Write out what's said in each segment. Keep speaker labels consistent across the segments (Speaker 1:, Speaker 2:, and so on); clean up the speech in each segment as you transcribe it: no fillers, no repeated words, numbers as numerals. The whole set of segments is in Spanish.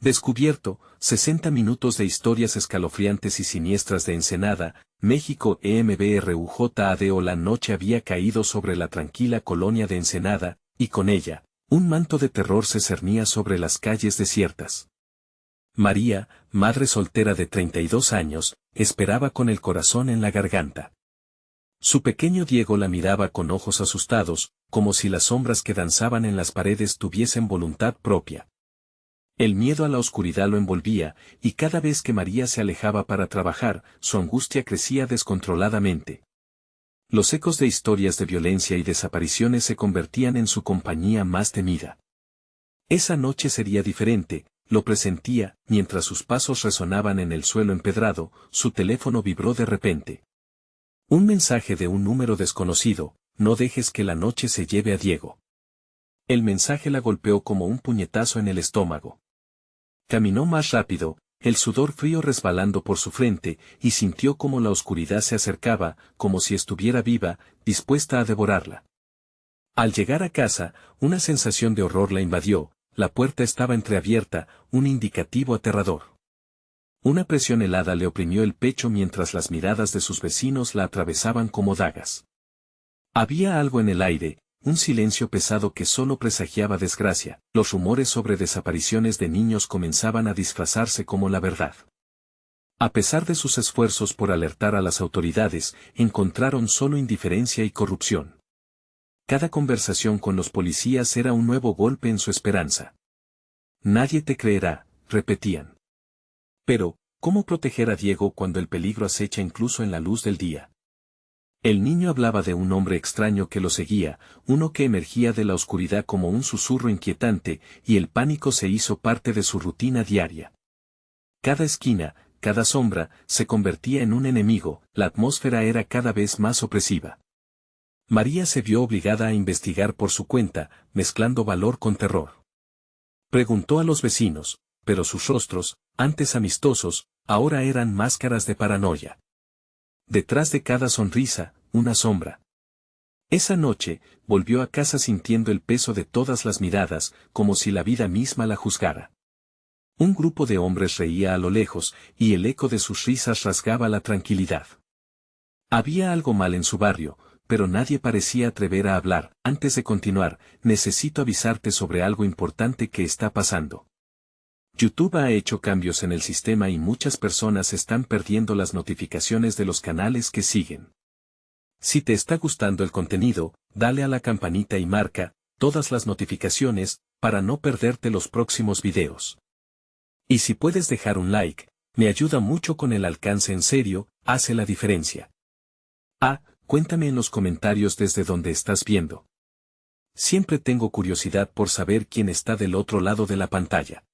Speaker 1: Descubierto, 60 minutos de historias escalofriantes y siniestras de Ensenada, México. EMBRUJADO. La noche había caído sobre la tranquila colonia de Ensenada, y con ella, un manto de terror se cernía sobre las calles desiertas. María, madre soltera de 32 años, esperaba con el corazón en la garganta. Su pequeño Diego la miraba con ojos asustados, como si las sombras que danzaban en las paredes tuviesen voluntad propia. El miedo a la oscuridad lo envolvía, y cada vez que María se alejaba para trabajar, su angustia crecía descontroladamente. Los ecos de historias de violencia y desapariciones se convertían en su compañía más temida. Esa noche sería diferente, lo presentía, mientras sus pasos resonaban en el suelo empedrado, su teléfono vibró de repente. Un mensaje de un número desconocido: no dejes que la noche se lleve a Diego. El mensaje la golpeó como un puñetazo en el estómago. Caminó más rápido, el sudor frío resbalando por su frente, y sintió como la oscuridad se acercaba, como si estuviera viva, dispuesta a devorarla. Al llegar a casa, una sensación de horror la invadió. La puerta estaba entreabierta, un indicativo aterrador. Una presión helada le oprimió el pecho mientras las miradas de sus vecinos la atravesaban como dagas. Había algo en el aire, un silencio pesado que solo presagiaba desgracia. Los rumores sobre desapariciones de niños comenzaban a disfrazarse como la verdad. A pesar de sus esfuerzos por alertar a las autoridades, encontraron solo indiferencia y corrupción. Cada conversación con los policías era un nuevo golpe en su esperanza. Nadie te creerá, repetían. Pero, ¿cómo proteger a Diego cuando el peligro acecha incluso en la luz del día? El niño hablaba de un hombre extraño que lo seguía, uno que emergía de la oscuridad como un susurro inquietante, y el pánico se hizo parte de su rutina diaria. Cada esquina, cada sombra, se convertía en un enemigo. La atmósfera era cada vez más opresiva. María se vio obligada a investigar por su cuenta, mezclando valor con terror. Preguntó a los vecinos, pero sus rostros, antes amistosos, ahora eran máscaras de paranoia. Detrás de cada sonrisa, una sombra. Esa noche, volvió a casa sintiendo el peso de todas las miradas, como si la vida misma la juzgara. Un grupo de hombres reía a lo lejos, y el eco de sus risas rasgaba la tranquilidad. Había algo mal en su barrio, pero nadie parecía atrever a hablar. Antes de continuar, necesito avisarte sobre algo importante que está pasando. YouTube ha hecho cambios en el sistema y muchas personas están perdiendo las notificaciones de los canales que siguen. Si te está gustando el contenido, dale a la campanita y marca todas las notificaciones para no perderte los próximos videos. Y si puedes dejar un like, me ayuda mucho con el alcance. En serio, hace la diferencia. Cuéntame en los comentarios desde donde estás viendo. Siempre tengo curiosidad por saber quién está del otro lado de la pantalla.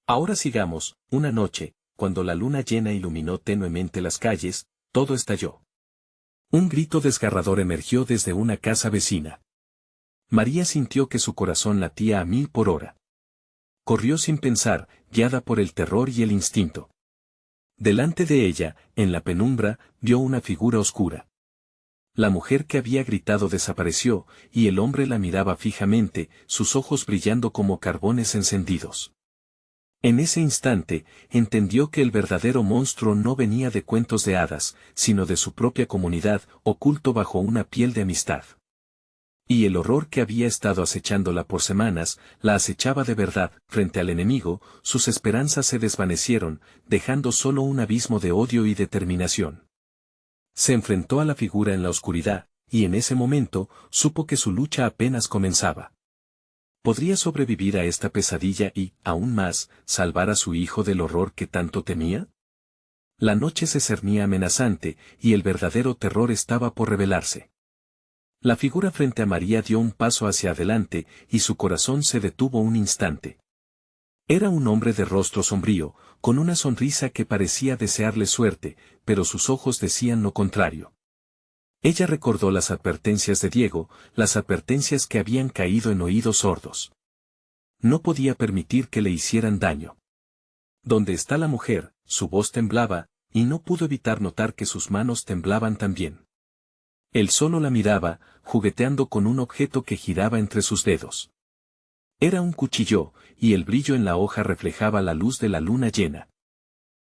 Speaker 1: Ahora sigamos. Una noche, cuando la luna llena iluminó tenuemente las calles, todo estalló. Un grito desgarrador emergió desde una casa vecina. María sintió que su corazón latía a 1000 por hora. Corrió sin pensar, guiada por el terror y el instinto. Delante de ella, en la penumbra, vio una figura oscura. La mujer que había gritado desapareció, y el hombre la miraba fijamente, sus ojos brillando como carbones encendidos. En ese instante, entendió que el verdadero monstruo no venía de cuentos de hadas, sino de su propia comunidad, oculto bajo una piel de amistad. Y el horror que había estado acechándola por semanas, la acechaba de verdad. Frente al enemigo, sus esperanzas se desvanecieron, dejando solo un abismo de odio y determinación. Se enfrentó a la figura en la oscuridad, y en ese momento, supo que su lucha apenas comenzaba. ¿Podría sobrevivir a esta pesadilla y, aún más, salvar a su hijo del horror que tanto temía? La noche se cernía amenazante, y el verdadero terror estaba por revelarse. La figura frente a María dio un paso hacia adelante, y su corazón se detuvo un instante. Era un hombre de rostro sombrío, con una sonrisa que parecía desearle suerte, pero sus ojos decían lo contrario. Ella recordó las advertencias de Diego, las advertencias que habían caído en oídos sordos. No podía permitir que le hicieran daño. ¿Dónde está la mujer? Su voz temblaba, y no pudo evitar notar que sus manos temblaban también. Él solo la miraba, jugueteando con un objeto que giraba entre sus dedos. Era un cuchillo, y el brillo en la hoja reflejaba la luz de la luna llena.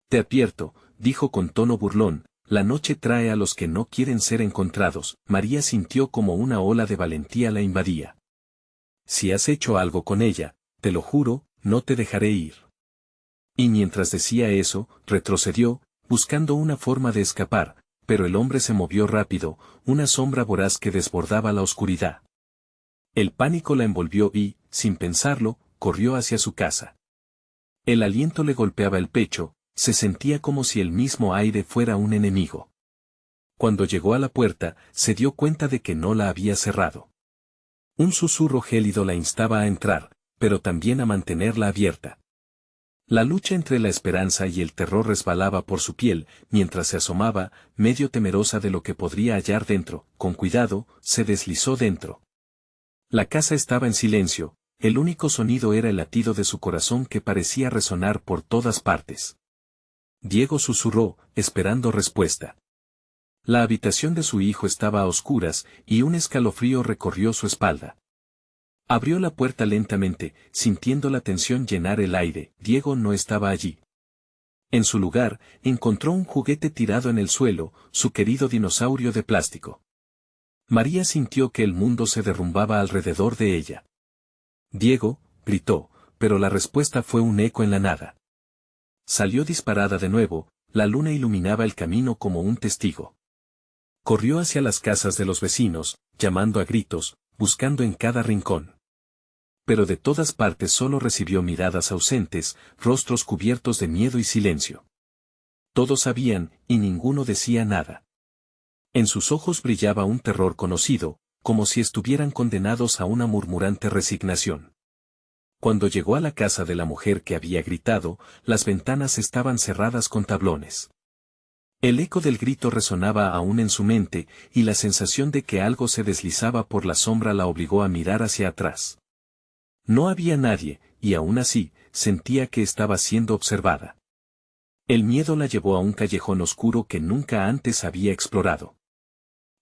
Speaker 1: Te advierto, dijo con tono burlón, la noche trae a los que no quieren ser encontrados. María sintió como una ola de valentía la invadía. Si has hecho algo con ella, te lo juro, no te dejaré ir. Y mientras decía eso, retrocedió, buscando una forma de escapar, pero el hombre se movió rápido, una sombra voraz que desbordaba la oscuridad. El pánico la envolvió y, sin pensarlo, corrió hacia su casa. El aliento le golpeaba el pecho, se sentía como si el mismo aire fuera un enemigo. Cuando llegó a la puerta, se dio cuenta de que no la había cerrado. Un susurro gélido la instaba a entrar, pero también a mantenerla abierta. La lucha entre la esperanza y el terror resbalaba por su piel, mientras se asomaba, medio temerosa de lo que podría hallar dentro. Con cuidado, se deslizó dentro. La casa estaba en silencio, el único sonido era el latido de su corazón que parecía resonar por todas partes. Diego susurró, esperando respuesta. La habitación de su hijo estaba a oscuras, y un escalofrío recorrió su espalda. Abrió la puerta lentamente, sintiendo la tensión llenar el aire. Diego no estaba allí. En su lugar, encontró un juguete tirado en el suelo, su querido dinosaurio de plástico. María sintió que el mundo se derrumbaba alrededor de ella. Diego, gritó, pero la respuesta fue un eco en la nada. Salió disparada de nuevo, la luna iluminaba el camino como un testigo. Corrió hacia las casas de los vecinos, llamando a gritos, buscando en cada rincón. Pero de todas partes solo recibió miradas ausentes, rostros cubiertos de miedo y silencio. Todos sabían, y ninguno decía nada. En sus ojos brillaba un terror conocido, como si estuvieran condenados a una murmurante resignación. Cuando llegó a la casa de la mujer que había gritado, las ventanas estaban cerradas con tablones. El eco del grito resonaba aún en su mente, y la sensación de que algo se deslizaba por la sombra la obligó a mirar hacia atrás. No había nadie, y aún así, sentía que estaba siendo observada. El miedo la llevó a un callejón oscuro que nunca antes había explorado.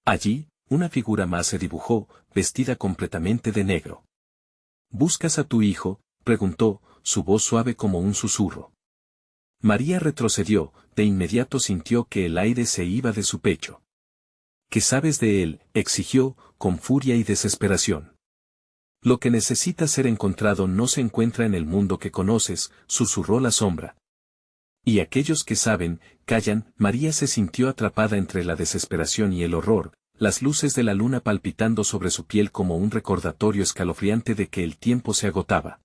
Speaker 1: Allí, una figura más se dibujó, vestida completamente de negro. ¿Buscas a tu hijo?, preguntó, su voz suave como un susurro. María retrocedió, de inmediato sintió que el aire se iba de su pecho. ¿Qué sabes de él?, exigió, con furia y desesperación. Lo que necesita ser encontrado no se encuentra en el mundo que conoces, susurró la sombra. Y aquellos que saben, callan. María se sintió atrapada entre la desesperación y el horror, las luces de la luna palpitando sobre su piel como un recordatorio escalofriante de que el tiempo se agotaba.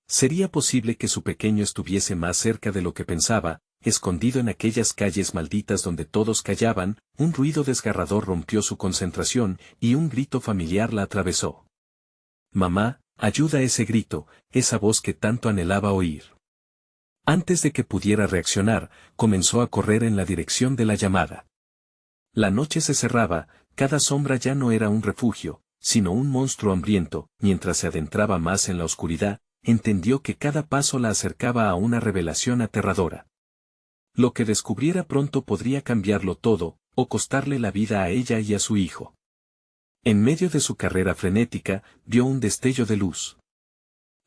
Speaker 1: ¿Sería posible que su pequeño estuviese más cerca de lo que pensaba, escondido en aquellas calles malditas donde todos callaban? Un ruido desgarrador rompió su concentración, y un grito familiar la atravesó. Mamá, ayuda. Ese grito, esa voz que tanto anhelaba oír. Antes de que pudiera reaccionar, comenzó a correr en la dirección de la llamada. La noche se cerraba, cada sombra ya no era un refugio, sino un monstruo hambriento. Mientras se adentraba más en la oscuridad, entendió que cada paso la acercaba a una revelación aterradora. Lo que descubriera pronto podría cambiarlo todo, o costarle la vida a ella y a su hijo. En medio de su carrera frenética, vio un destello de luz.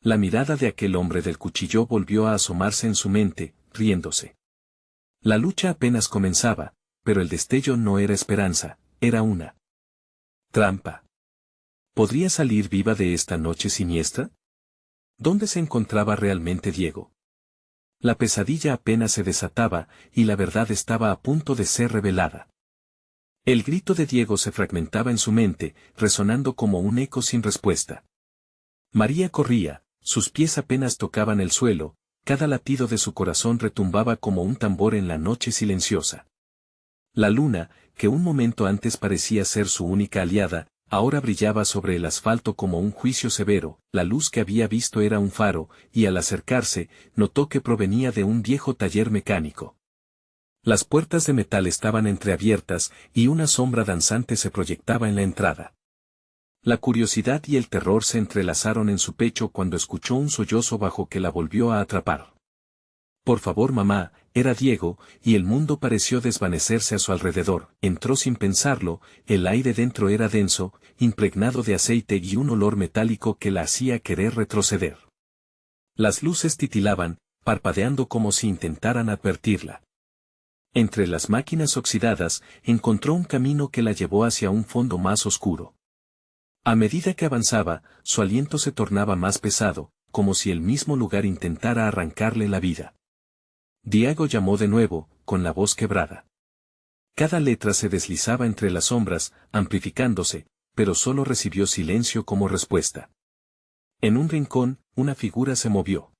Speaker 1: La mirada de aquel hombre del cuchillo volvió a asomarse en su mente, riéndose. La lucha apenas comenzaba, pero el destello no era esperanza, era una trampa. ¿Podría salir viva de esta noche siniestra? ¿Dónde se encontraba realmente Diego? La pesadilla apenas se desataba, y la verdad estaba a punto de ser revelada. El grito de Diego se fragmentaba en su mente, resonando como un eco sin respuesta. María corría, sus pies apenas tocaban el suelo, cada latido de su corazón retumbaba como un tambor en la noche silenciosa. La luna, que un momento antes parecía ser su única aliada, ahora brillaba sobre el asfalto como un juicio severo. La luz que había visto era un faro, y al acercarse, notó que provenía de un viejo taller mecánico. Las puertas de metal estaban entreabiertas, y una sombra danzante se proyectaba en la entrada. La curiosidad y el terror se entrelazaron en su pecho cuando escuchó un sollozo bajo que la volvió a atrapar. Por favor, mamá, era Diego, y el mundo pareció desvanecerse a su alrededor. Entró sin pensarlo, el aire dentro era denso, impregnado de aceite y un olor metálico que la hacía querer retroceder. Las luces titilaban, parpadeando como si intentaran advertirla. Entre las máquinas oxidadas, encontró un camino que la llevó hacia un fondo más oscuro. A medida que avanzaba, su aliento se tornaba más pesado, como si el mismo lugar intentara arrancarle la vida. Diego llamó de nuevo, con la voz quebrada. Cada letra se deslizaba entre las sombras, amplificándose, pero solo recibió silencio como respuesta. En un rincón, una figura se movió.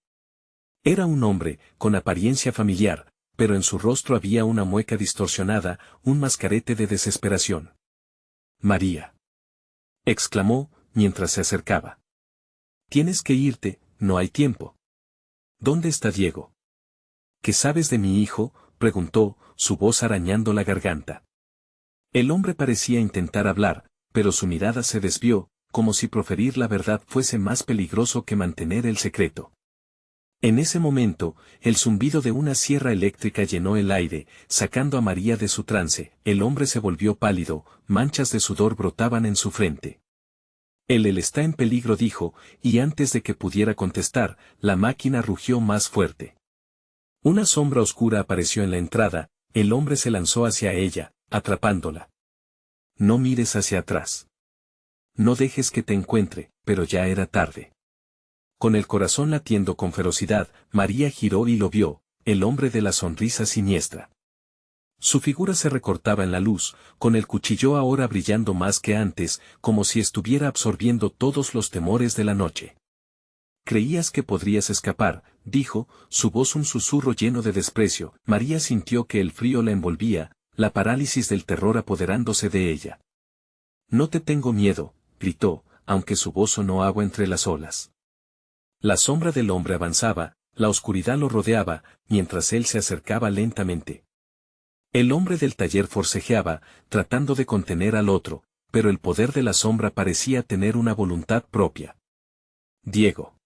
Speaker 1: Era un hombre, con apariencia familiar, pero en su rostro había una mueca distorsionada, un mascarete de desesperación. «María», exclamó, mientras se acercaba. «Tienes que irte, no hay tiempo». «¿Dónde está Diego?» «¿Qué sabes de mi hijo?», preguntó, su voz arañando la garganta. El hombre parecía intentar hablar, pero su mirada se desvió, como si proferir la verdad fuese más peligroso que mantener el secreto. En ese momento, el zumbido de una sierra eléctrica llenó el aire, sacando a María de su trance. El hombre se volvió pálido, manchas de sudor brotaban en su frente. Él está en peligro, dijo, y antes de que pudiera contestar, la máquina rugió más fuerte. Una sombra oscura apareció en la entrada, el hombre se lanzó hacia ella, atrapándola. «No mires hacia atrás. No dejes que te encuentre», pero ya era tarde. Con el corazón latiendo con ferocidad, María giró y lo vio, el hombre de la sonrisa siniestra. Su figura se recortaba en la luz, con el cuchillo ahora brillando más que antes, como si estuviera absorbiendo todos los temores de la noche. «Creías que podrías escapar», dijo, su voz un susurro lleno de desprecio. María sintió que el frío la envolvía, la parálisis del terror apoderándose de ella. «No te tengo miedo», gritó, aunque su voz sonó agua entre las olas. La sombra del hombre avanzaba, la oscuridad lo rodeaba, mientras él se acercaba lentamente. El hombre del taller forcejeaba, tratando de contener al otro, pero el poder de la sombra parecía tener una voluntad propia. «Diego»,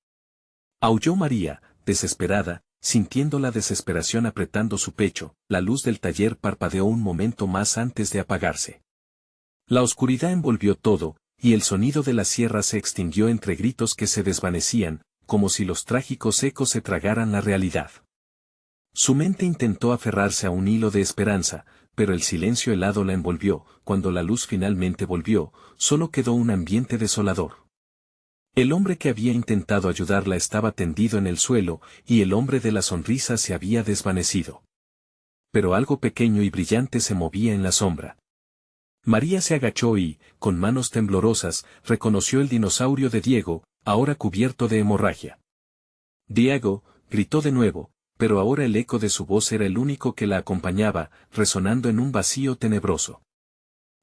Speaker 1: aulló María, desesperada, sintiendo la desesperación apretando su pecho. La luz del taller parpadeó un momento más antes de apagarse. La oscuridad envolvió todo, y el sonido de la sierra se extinguió entre gritos que se desvanecían, como si los trágicos ecos se tragaran la realidad. Su mente intentó aferrarse a un hilo de esperanza, pero el silencio helado la envolvió. Cuando la luz finalmente volvió, solo quedó un ambiente desolador. El hombre que había intentado ayudarla estaba tendido en el suelo, y el hombre de la sonrisa se había desvanecido. Pero algo pequeño y brillante se movía en la sombra. María se agachó y, con manos temblorosas, reconoció el dinosaurio de Diego, ahora cubierto de hemorragia. «Diego», gritó de nuevo, pero ahora el eco de su voz era el único que la acompañaba, resonando en un vacío tenebroso.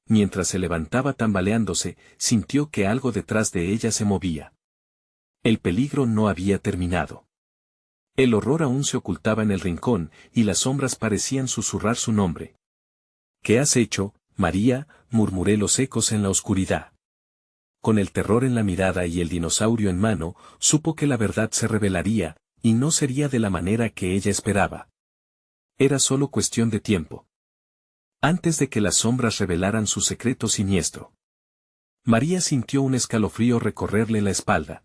Speaker 1: Mientras se levantaba tambaleándose, sintió que algo detrás de ella se movía. El peligro no había terminado. El horror aún se ocultaba en el rincón, y las sombras parecían susurrar su nombre. «¿Qué has hecho, María?», murmuré los ecos en la oscuridad. Con el terror en la mirada y el dinosaurio en mano, supo que la verdad se revelaría, y no sería de la manera que ella esperaba. Era solo cuestión de tiempo. Antes de que las sombras revelaran su secreto siniestro. María sintió un escalofrío recorrerle la espalda.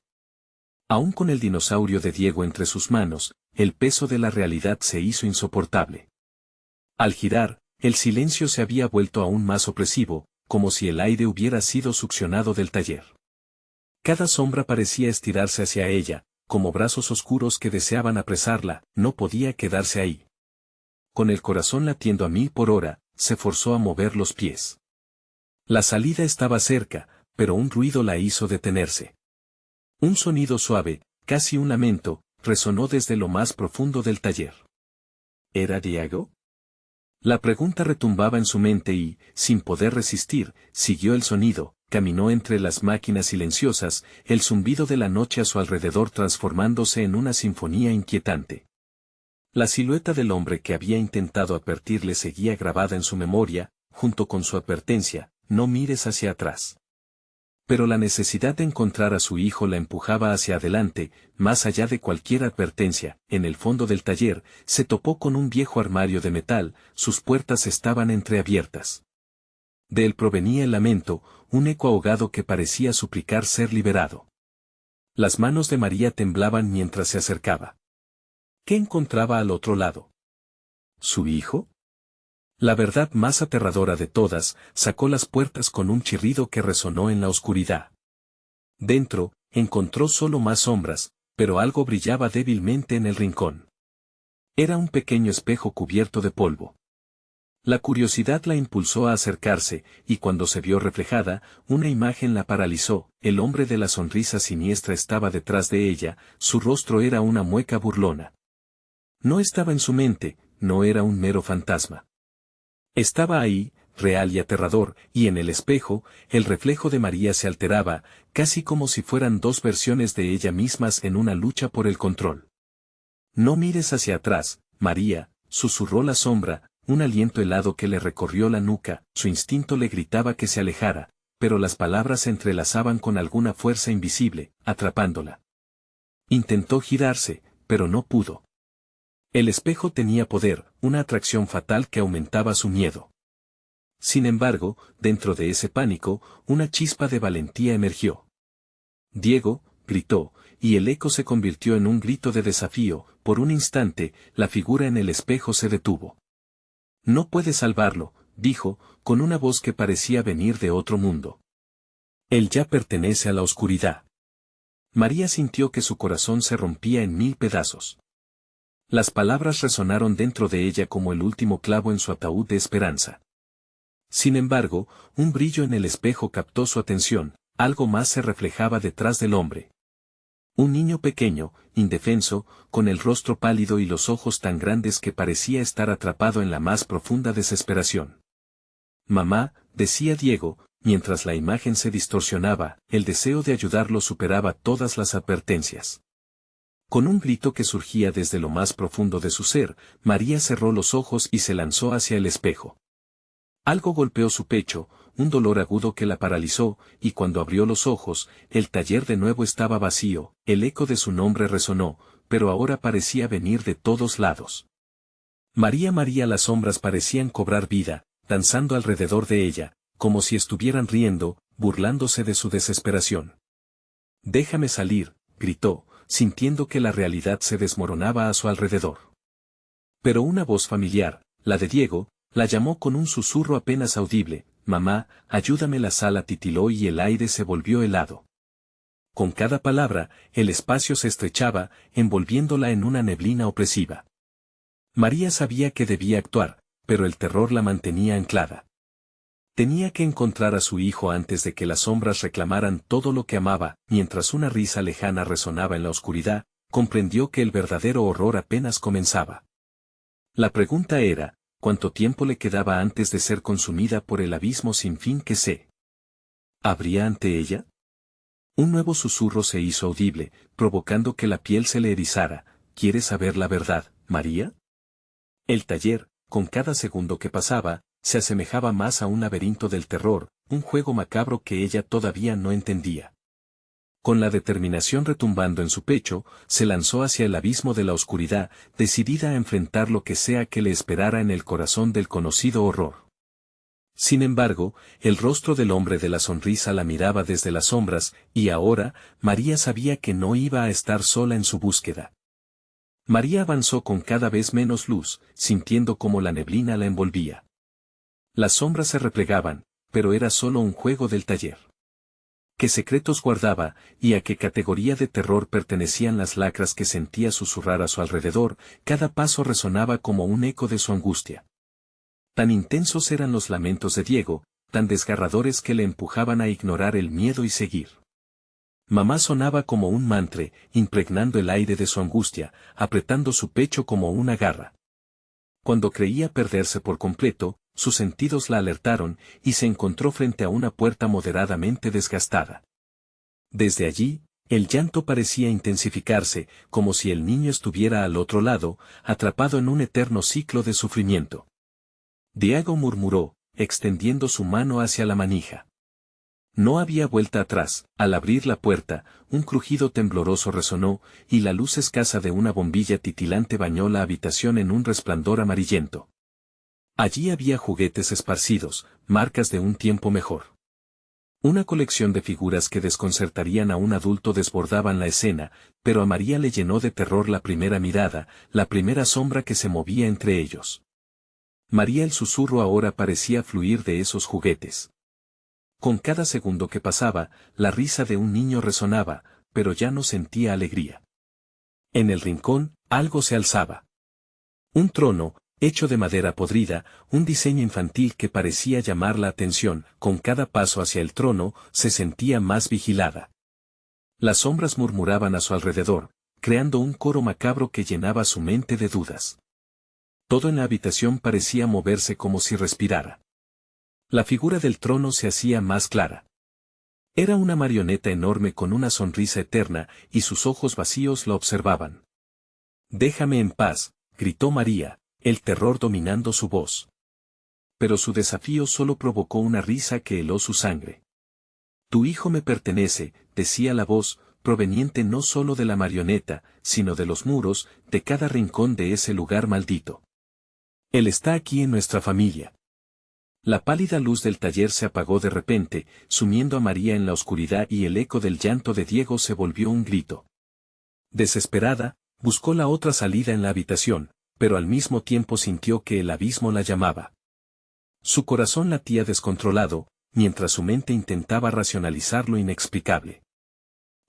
Speaker 1: Aún con el dinosaurio de Diego entre sus manos, el peso de la realidad se hizo insoportable. Al girar, el silencio se había vuelto aún más opresivo, como si el aire hubiera sido succionado del taller. Cada sombra parecía estirarse hacia ella, como brazos oscuros que deseaban apresarla. No podía quedarse ahí. Con el corazón latiendo a 1000 por hora, se forzó a mover los pies. La salida estaba cerca, pero un ruido la hizo detenerse. Un sonido suave, casi un lamento, resonó desde lo más profundo del taller. ¿Era Diego? La pregunta retumbaba en su mente y, sin poder resistir, siguió el sonido, caminó entre las máquinas silenciosas, el zumbido de la noche a su alrededor transformándose en una sinfonía inquietante. La silueta del hombre que había intentado advertirle seguía grabada en su memoria, junto con su advertencia: «No mires hacia atrás. Pero la necesidad de encontrar a su hijo la empujaba hacia adelante, más allá de cualquier advertencia. En el fondo del taller, se topó con un viejo armario de metal, sus puertas estaban entreabiertas. De él provenía el lamento, un eco ahogado que parecía suplicar ser liberado. Las manos de María temblaban mientras se acercaba. ¿Qué encontraba al otro lado? ¿Su hijo? La verdad más aterradora de todas, sacó las puertas con un chirrido que resonó en la oscuridad. Dentro, encontró solo más sombras, pero algo brillaba débilmente en el rincón. Era un pequeño espejo cubierto de polvo. La curiosidad la impulsó a acercarse, y cuando se vio reflejada, una imagen la paralizó. El hombre de la sonrisa siniestra estaba detrás de ella, su rostro era una mueca burlona. No estaba en su mente, no era un mero fantasma. Estaba ahí, real y aterrador, y en el espejo, el reflejo de María se alteraba, casi como si fueran dos versiones de ella mismas en una lucha por el control. No mires hacia atrás, María, susurró la sombra, un aliento helado que le recorrió la nuca, su instinto le gritaba que se alejara, pero las palabras se entrelazaban con alguna fuerza invisible, atrapándola. Intentó girarse, pero no pudo. El espejo tenía poder, una atracción fatal que aumentaba su miedo. Sin embargo, dentro de ese pánico, una chispa de valentía emergió. Diego, gritó, y el eco se convirtió en un grito de desafío. Por un instante, la figura en el espejo se detuvo. No puedes salvarlo, dijo, con una voz que parecía venir de otro mundo. Él ya pertenece a la oscuridad. María sintió que su corazón se rompía en 1000 pedazos. Las palabras resonaron dentro de ella como el último clavo en su ataúd de esperanza. Sin embargo, un brillo en el espejo captó su atención, algo más se reflejaba detrás del hombre. Un niño pequeño, indefenso, con el rostro pálido y los ojos tan grandes que parecía estar atrapado en la más profunda desesperación. Mamá, decía Diego, mientras la imagen se distorsionaba, el deseo de ayudarlo superaba todas las advertencias. Con un grito que surgía desde lo más profundo de su ser, María cerró los ojos y se lanzó hacia el espejo. Algo golpeó su pecho, un dolor agudo que la paralizó, y cuando abrió los ojos, el taller de nuevo estaba vacío, el eco de su nombre resonó, pero ahora parecía venir de todos lados. María María, las sombras parecían cobrar vida, danzando alrededor de ella, como si estuvieran riendo, burlándose de su desesperación. «Déjame salir», gritó, sintiendo que la realidad se desmoronaba a su alrededor. Pero una voz familiar, la de Diego, la llamó con un susurro apenas audible: «Mamá, ayúdame». La sala titiló y el aire se volvió helado. Con cada palabra, el espacio se estrechaba, envolviéndola en una neblina opresiva. María sabía que debía actuar, pero el terror la mantenía anclada. Tenía que encontrar a su hijo antes de que las sombras reclamaran todo lo que amaba. Mientras una risa lejana resonaba en la oscuridad, comprendió que el verdadero horror apenas comenzaba. La pregunta era, ¿cuánto tiempo le quedaba antes de ser consumida por el abismo sin fin que se abría ante ella? Un nuevo susurro se hizo audible, provocando que la piel se le erizara. ¿Quieres saber la verdad, María? El taller, con cada segundo que pasaba, se asemejaba más a un laberinto del terror, un juego macabro que ella todavía no entendía. Con la determinación retumbando en su pecho, se lanzó hacia el abismo de la oscuridad, decidida a enfrentar lo que sea que le esperara en el corazón del conocido horror. Sin embargo, el rostro del hombre de la sonrisa la miraba desde las sombras, y ahora, María sabía que no iba a estar sola en su búsqueda. María avanzó con cada vez menos luz, sintiendo cómo la neblina la envolvía. Las sombras se replegaban, pero era solo un juego del taller. ¿Qué secretos guardaba, y a qué categoría de terror pertenecían las lacras que sentía susurrar a su alrededor? Cada paso resonaba como un eco de su angustia. Tan intensos eran los lamentos de Diego, tan desgarradores que le empujaban a ignorar el miedo y seguir. Mamá sonaba como un mantre, impregnando el aire de su angustia, apretando su pecho como una garra. Cuando creía perderse por completo, sus sentidos la alertaron, y se encontró frente a una puerta moderadamente desgastada. Desde allí, el llanto parecía intensificarse, como si el niño estuviera al otro lado, atrapado en un eterno ciclo de sufrimiento. Diego murmuró, extendiendo su mano hacia la manija. No había vuelta atrás. Al abrir la puerta, un crujido tembloroso resonó, y la luz escasa de una bombilla titilante bañó la habitación en un resplandor amarillento. Allí había juguetes esparcidos, marcas de un tiempo mejor. Una colección de figuras que desconcertarían a un adulto desbordaban la escena, pero a María le llenó de terror la primera mirada, la primera sombra que se movía entre ellos. María, el susurro ahora parecía fluir de esos juguetes. Con cada segundo que pasaba, la risa de un niño resonaba, pero ya no sentía alegría. En el rincón, algo se alzaba. Un trono, hecho de madera podrida, un diseño infantil que parecía llamar la atención. Con cada paso hacia el trono, se sentía más vigilada. Las sombras murmuraban a su alrededor, creando un coro macabro que llenaba su mente de dudas. Todo en la habitación parecía moverse como si respirara. La figura del trono se hacía más clara. Era una marioneta enorme con una sonrisa eterna, y sus ojos vacíos la observaban. «Déjame en paz», gritó María, el terror dominando su voz. Pero su desafío solo provocó una risa que heló su sangre. «Tu hijo me pertenece», decía la voz, proveniente no solo de la marioneta, sino de los muros, de cada rincón de ese lugar maldito. «Él está aquí en nuestra familia». La pálida luz del taller se apagó de repente, sumiendo a María en la oscuridad, y el eco del llanto de Diego se volvió un grito. Desesperada, buscó la otra salida en la habitación, pero al mismo tiempo sintió que el abismo la llamaba. Su corazón latía descontrolado, mientras su mente intentaba racionalizar lo inexplicable.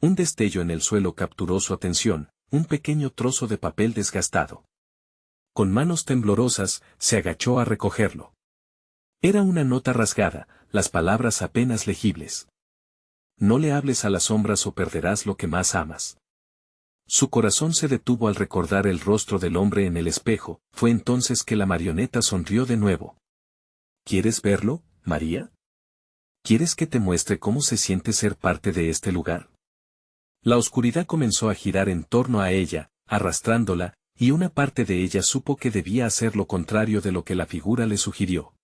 Speaker 1: Un destello en el suelo capturó su atención, un pequeño trozo de papel desgastado. Con manos temblorosas, se agachó a recogerlo. Era una nota rasgada, las palabras apenas legibles. «No le hables a las sombras o perderás lo que más amas». Su corazón se detuvo al recordar el rostro del hombre en el espejo. Fue entonces que la marioneta sonrió de nuevo. «¿Quieres verlo, María? ¿Quieres que te muestre cómo se siente ser parte de este lugar?» La oscuridad comenzó a girar en torno a ella, arrastrándola, y una parte de ella supo que debía hacer lo contrario de lo que la figura le sugirió.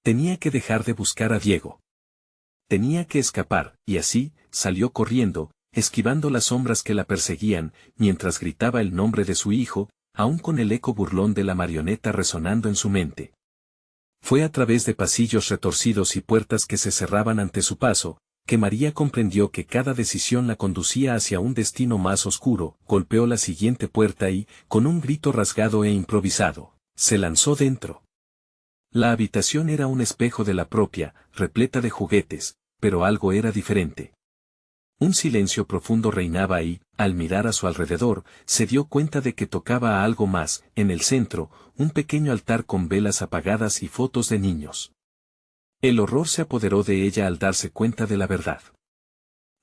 Speaker 1: Tenía que dejar de buscar a Diego. Tenía que escapar, y así, salió corriendo, esquivando las sombras que la perseguían, mientras gritaba el nombre de su hijo, aún con el eco burlón de la marioneta resonando en su mente. Fue a través de pasillos retorcidos y puertas que se cerraban ante su paso, que María comprendió que cada decisión la conducía hacia un destino más oscuro. Golpeó la siguiente puerta y, con un grito rasgado e improvisado, se lanzó dentro. La habitación era un espejo de la propia, repleta de juguetes, pero algo era diferente. Un silencio profundo reinaba y, al mirar a su alrededor, se dio cuenta de que tocaba a algo más. En el centro, un pequeño altar con velas apagadas y fotos de niños. El horror se apoderó de ella al darse cuenta de la verdad.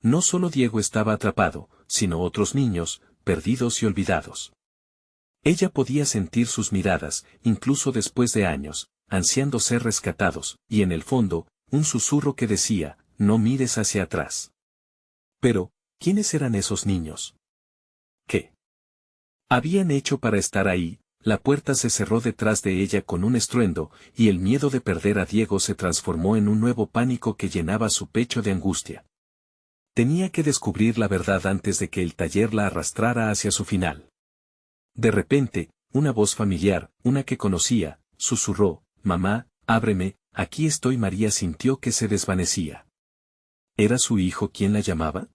Speaker 1: No solo Diego estaba atrapado, sino otros niños, perdidos y olvidados. Ella podía sentir sus miradas, incluso después de años, ansiando ser rescatados, y en el fondo, un susurro que decía, «No mires hacia atrás». Pero, ¿quiénes eran esos niños? ¿Qué habían hecho para estar ahí? La puerta se cerró detrás de ella con un estruendo, y el miedo de perder a Diego se transformó en un nuevo pánico que llenaba su pecho de angustia. Tenía que descubrir la verdad antes de que el taller la arrastrara hacia su final. De repente, una voz familiar, una que conocía, susurró, «Mamá, ábreme, aquí estoy». María sintió que se desvanecía. ¿Era su hijo quien la llamaba?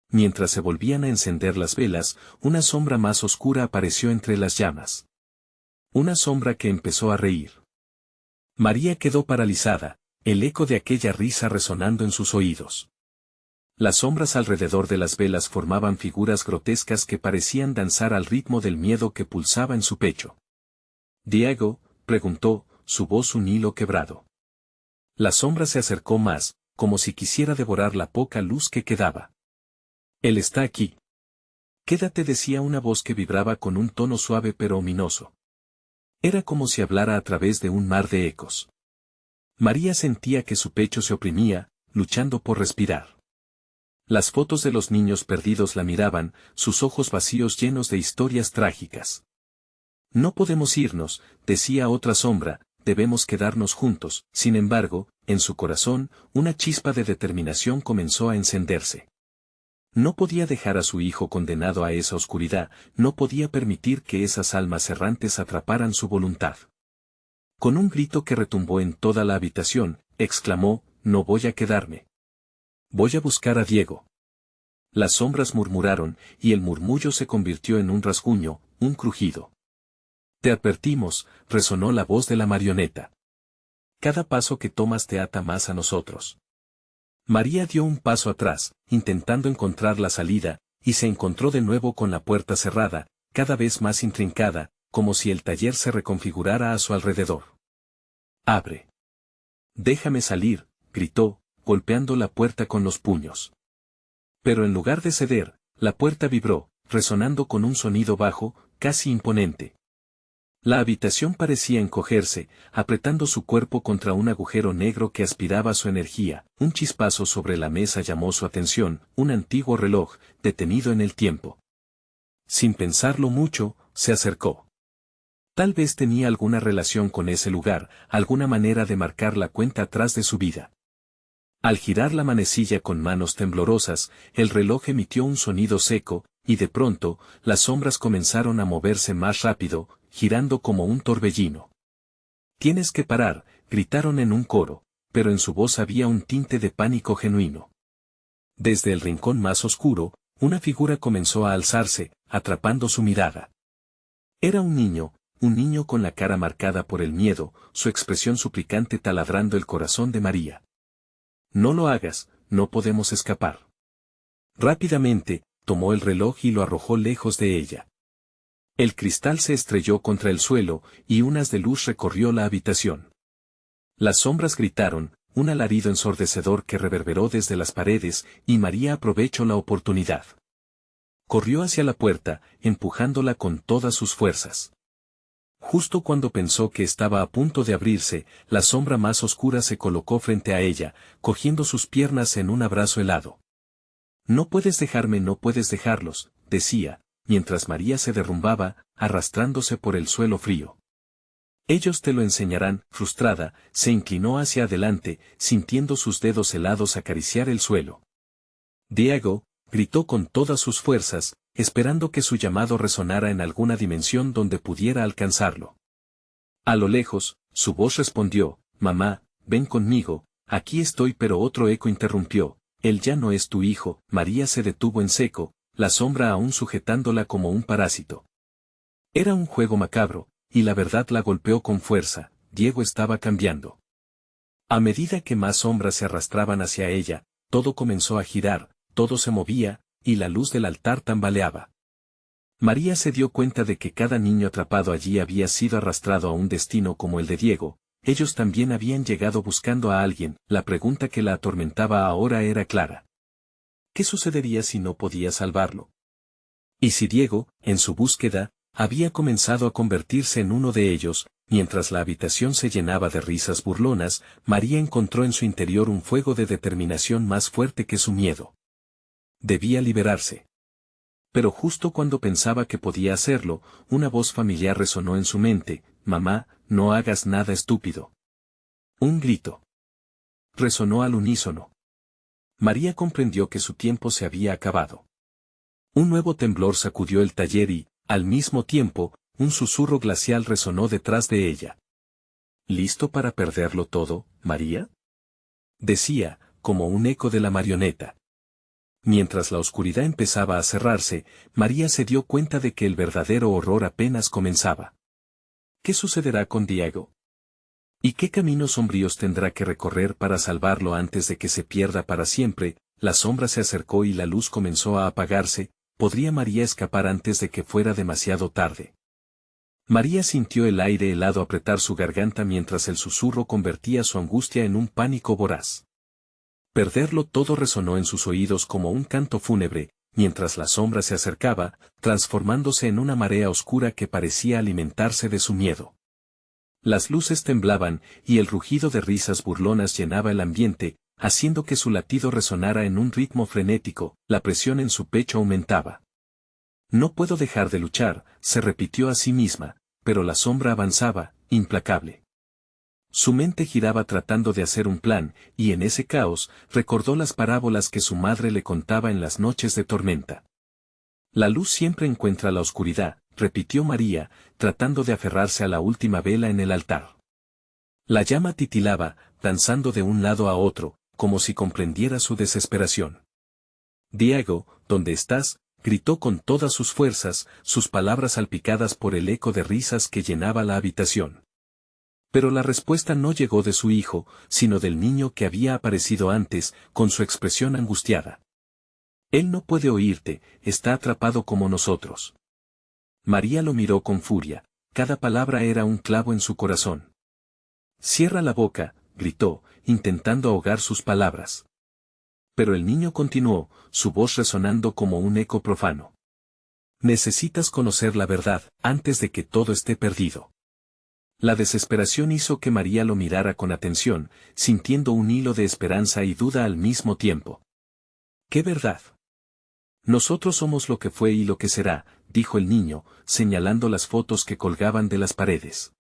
Speaker 1: Mientras se volvían a encender las velas, una sombra más oscura apareció entre las llamas. Una sombra que empezó a reír. María quedó paralizada, el eco de aquella risa resonando en sus oídos. Las sombras alrededor de las velas formaban figuras grotescas que parecían danzar al ritmo del miedo que pulsaba en su pecho. «Diego», preguntó, su voz un hilo quebrado. La sombra se acercó más, como si quisiera devorar la poca luz que quedaba. «Él está aquí». «Quédate», decía una voz que vibraba con un tono suave pero ominoso. Era como si hablara a través de un mar de ecos. María sentía que su pecho se oprimía, luchando por respirar. Las fotos de los niños perdidos la miraban, sus ojos vacíos llenos de historias trágicas. «No podemos irnos», decía otra sombra, «debemos quedarnos juntos». Sin embargo, en su corazón, una chispa de determinación comenzó a encenderse. No podía dejar a su hijo condenado a esa oscuridad, no podía permitir que esas almas errantes atraparan su voluntad. Con un grito que retumbó en toda la habitación, exclamó: «No voy a quedarme. Voy a buscar a Diego». Las sombras murmuraron, y el murmullo se convirtió en un rasguño, un crujido. «Te advertimos», resonó la voz de la marioneta. «Cada paso que tomas te ata más a nosotros». María dio un paso atrás, intentando encontrar la salida, y se encontró de nuevo con la puerta cerrada, cada vez más intrincada, como si el taller se reconfigurara a su alrededor. «Abre. Déjame salir», gritó, golpeando la puerta con los puños. Pero en lugar de ceder, la puerta vibró, resonando con un sonido bajo, casi imponente. La habitación parecía encogerse, apretando su cuerpo contra un agujero negro que aspiraba su energía. Un chispazo sobre la mesa llamó su atención, un antiguo reloj, detenido en el tiempo. Sin pensarlo mucho, se acercó. Tal vez tenía alguna relación con ese lugar, alguna manera de marcar la cuenta atrás de su vida. Al girar la manecilla con manos temblorosas, el reloj emitió un sonido seco, y de pronto, las sombras comenzaron a moverse más rápido, girando como un torbellino. «Tienes que parar», gritaron en un coro, pero en su voz había un tinte de pánico genuino. Desde el rincón más oscuro, una figura comenzó a alzarse, atrapando su mirada. Era un niño con la cara marcada por el miedo, su expresión suplicante taladrando el corazón de María. «No lo hagas, no podemos escapar». Rápidamente, tomó el reloj y lo arrojó lejos de ella. El cristal se estrelló contra el suelo, y un haz de luz recorrió la habitación. Las sombras gritaron, un alarido ensordecedor que reverberó desde las paredes, y María aprovechó la oportunidad. Corrió hacia la puerta, empujándola con todas sus fuerzas. Justo cuando pensó que estaba a punto de abrirse, la sombra más oscura se colocó frente a ella, cogiendo sus piernas en un abrazo helado. «No puedes dejarme, no puedes dejarlos», decía, mientras María se derrumbaba, arrastrándose por el suelo frío. «Ellos te lo enseñarán». Frustrada, se inclinó hacia adelante, sintiendo sus dedos helados acariciar el suelo. «Diego», gritó con todas sus fuerzas, esperando que su llamado resonara en alguna dimensión donde pudiera alcanzarlo. A lo lejos, su voz respondió: «Mamá, ven conmigo, aquí estoy». Pero otro eco interrumpió: «Él ya no es tu hijo». María se detuvo en seco, la sombra aún sujetándola como un parásito. Era un juego macabro, y la verdad la golpeó con fuerza: Diego estaba cambiando. A medida que más sombras se arrastraban hacia ella, todo comenzó a girar, todo se movía, y la luz del altar tambaleaba. María se dio cuenta de que cada niño atrapado allí había sido arrastrado a un destino como el de Diego. Ellos también habían llegado buscando a alguien. La pregunta que la atormentaba ahora era clara. ¿Qué sucedería si no podía salvarlo? Y si Diego, en su búsqueda, había comenzado a convertirse en uno de ellos. Mientras la habitación se llenaba de risas burlonas, María encontró en su interior un fuego de determinación más fuerte que su miedo. Debía liberarse. Pero justo cuando pensaba que podía hacerlo, una voz familiar resonó en su mente: «Mamá, no hagas nada estúpido». Un grito resonó al unísono. María comprendió que su tiempo se había acabado. Un nuevo temblor sacudió el taller y, al mismo tiempo, un susurro glacial resonó detrás de ella. «¿Listo para perderlo todo, María?», decía, como un eco de la marioneta. Mientras la oscuridad empezaba a cerrarse, María se dio cuenta de que el verdadero horror apenas comenzaba. ¿Qué sucederá con Diego? ¿Y qué caminos sombríos tendrá que recorrer para salvarlo antes de que se pierda para siempre? La sombra se acercó y la luz comenzó a apagarse. ¿Podría María escapar antes de que fuera demasiado tarde? María sintió el aire helado apretar su garganta mientras el susurro convertía su angustia en un pánico voraz. Perderlo todo resonó en sus oídos como un canto fúnebre, mientras la sombra se acercaba, transformándose en una marea oscura que parecía alimentarse de su miedo. Las luces temblaban, y el rugido de risas burlonas llenaba el ambiente, haciendo que su latido resonara en un ritmo frenético. La presión en su pecho aumentaba. «No puedo dejar de luchar», se repitió a sí misma, pero la sombra avanzaba, implacable. Su mente giraba tratando de hacer un plan, y en ese caos, recordó las parábolas que su madre le contaba en las noches de tormenta. La luz siempre encuentra la oscuridad, repitió María, tratando de aferrarse a la última vela en el altar. La llama titilaba, danzando de un lado a otro, como si comprendiera su desesperación. Diego, ¿dónde estás?, gritó con todas sus fuerzas, sus palabras salpicadas por el eco de risas que llenaba la habitación. Pero la respuesta no llegó de su hijo, sino del niño que había aparecido antes, con su expresión angustiada. Él no puede oírte, está atrapado como nosotros. María lo miró con furia, cada palabra era un clavo en su corazón. Cierra la boca, gritó, intentando ahogar sus palabras. Pero el niño continuó, su voz resonando como un eco profano. Necesitas conocer la verdad, antes de que todo esté perdido. La desesperación hizo que María lo mirara con atención, sintiendo un hilo de esperanza y duda al mismo tiempo. ¿Qué verdad? Nosotros somos lo que fue y lo que será, dijo el niño, señalando las fotos que colgaban de las paredes.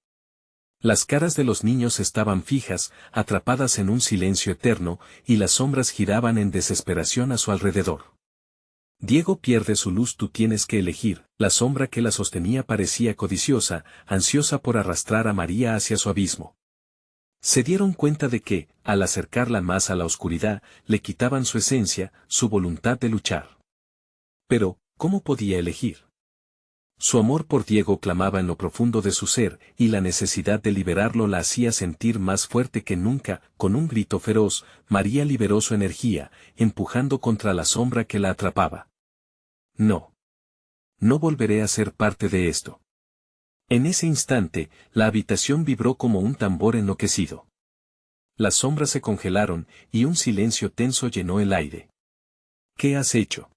Speaker 1: Las caras de los niños estaban fijas, atrapadas en un silencio eterno, y las sombras giraban en desesperación a su alrededor. Diego pierde su luz, tú tienes que elegir. La sombra que la sostenía parecía codiciosa, ansiosa por arrastrar a María hacia su abismo. Se dieron cuenta de que, al acercarla más a la oscuridad, le quitaban su esencia, su voluntad de luchar. Pero, ¿cómo podía elegir? Su amor por Diego clamaba en lo profundo de su ser, y la necesidad de liberarlo la hacía sentir más fuerte que nunca. Con un grito feroz, María liberó su energía, empujando contra la sombra que la atrapaba. No. No volveré a ser parte de esto. En ese instante, la habitación vibró como un tambor enloquecido. Las sombras se congelaron, y un silencio tenso llenó el aire. ¿Qué has hecho?,